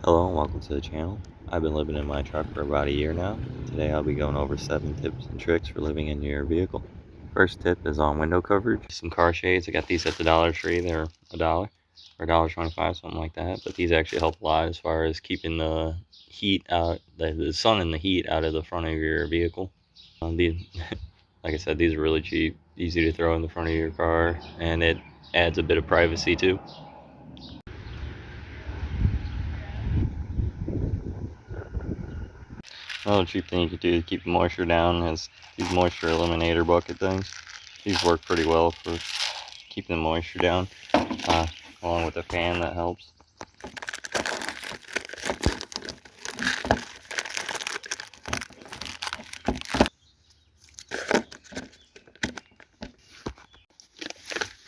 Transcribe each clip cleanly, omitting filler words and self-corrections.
Hello and welcome to the channel. I've been living in my truck for about a year now. Today I'll be going over 7 tips and tricks for living in your vehicle. First tip is on window coverage. Some car shades, I got these at the Dollar Tree. They're $1 or $1.25, something like that. But these actually help a lot as far as keeping the heat out, the sun and the heat out of the front of your vehicle. These, like I said, these are really cheap, easy to throw in the front of your car, and it adds a bit of privacy too. Another cheap thing you could do to keep the moisture down is these moisture eliminator bucket things. These work pretty well for keeping the moisture down, along with the fan that helps.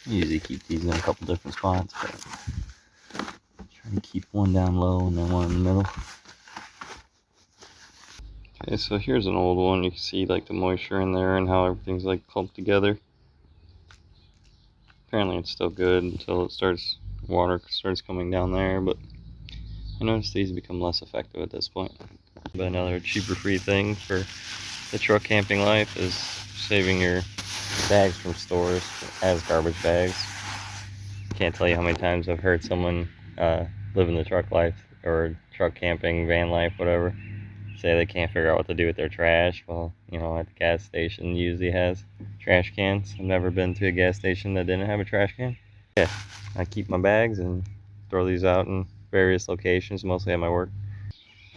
I usually keep these in a couple different spots, but try to keep one down low and then one in the middle. Okay, so here's an old one. You can see like the moisture in there and how everything's like clumped together. Apparently it's still good until water starts coming down there, but I noticed these become less effective at this point. But another cheaper free thing for the truck camping life is saving your bags from stores as garbage bags. Can't tell you how many times I've heard someone living the truck life or truck camping, van life, whatever, say they can't figure out what to do with their trash. Well, you know, at the gas station usually has trash cans. I've never been to a gas station that didn't have a trash can. Yeah, I keep my bags and throw these out in various locations, mostly at my work.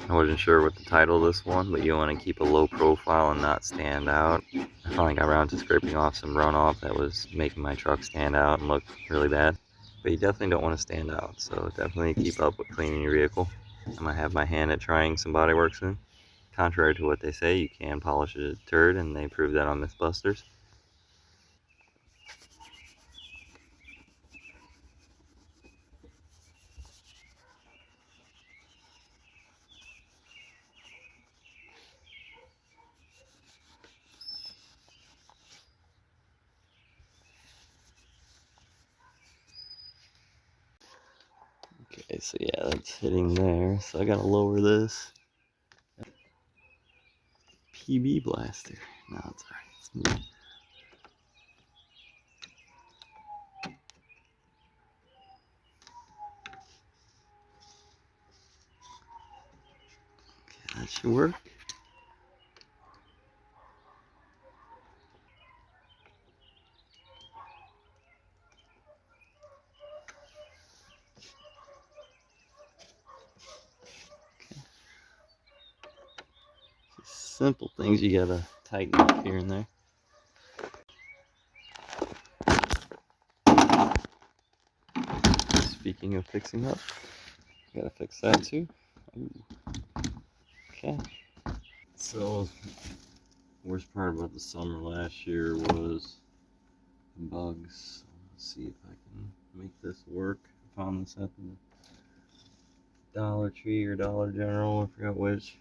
I wasn't sure what the title of this one, but you want to keep a low profile and not stand out. I finally got around to scraping off some runoff that was making my truck stand out and look really bad. But you definitely don't want to stand out, so definitely keep up with cleaning your vehicle. I might have my hand at trying some bodywork soon. Contrary to what they say, you can polish a turd, and they proved that on Mythbusters. Okay, so yeah, that's hitting there. So I gotta lower this. PB blaster. No, it's alright. Let's move. Okay, that should work. Simple things you gotta tighten up here and there. Speaking of fixing up, gotta fix that too. Ooh. Okay. So, worst part about the summer last year was the bugs. Let's see if I can make this work. I found this at the Dollar Tree or Dollar General, I forgot which.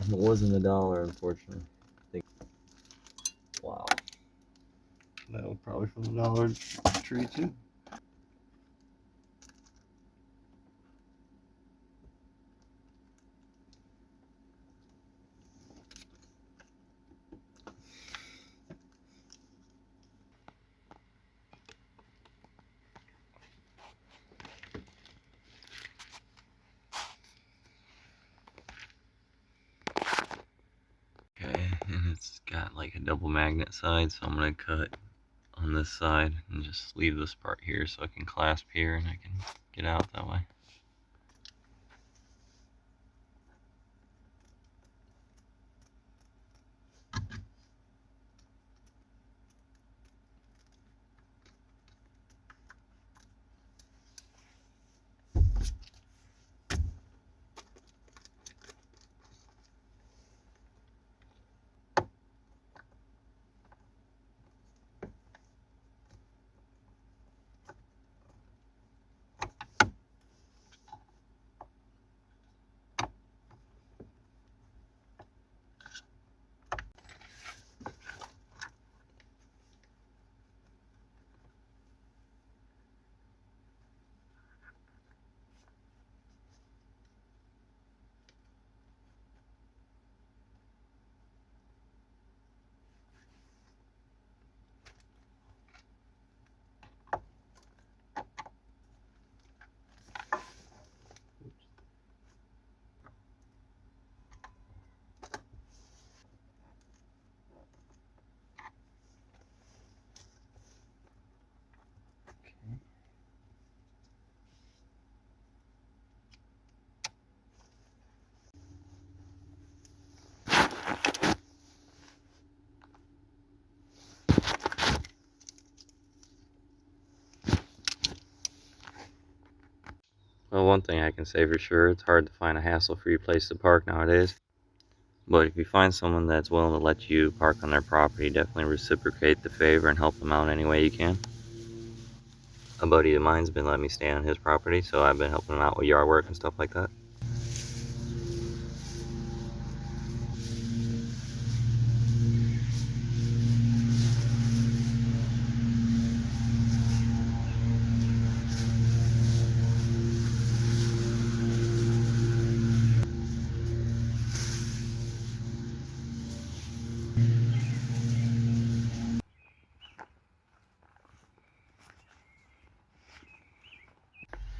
It wasn't $1, unfortunately. I think. Wow. That was probably from the Dollar Tree too. Okay, and it's got like a double magnet side, so I'm gonna cut on this side and just leave this part here so I can clasp here and I can get out that way. Well, one thing I can say for sure, it's hard to find a hassle-free place to park nowadays. But if you find someone that's willing to let you park on their property, definitely reciprocate the favor and help them out any way you can. A buddy of mine's been letting me stay on his property, so I've been helping him out with yard work and stuff like that.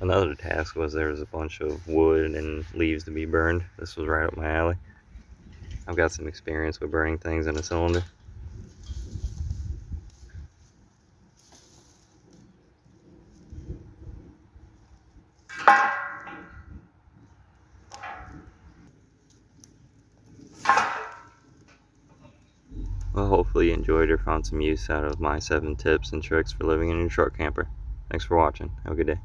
Another task was there was a bunch of wood and leaves to be burned. This was right up my alley. I've got some experience with burning things in a cylinder. Well, hopefully you enjoyed or found some use out of my 7 tips and tricks for living in your truck camper. Thanks for watching. Have a good day.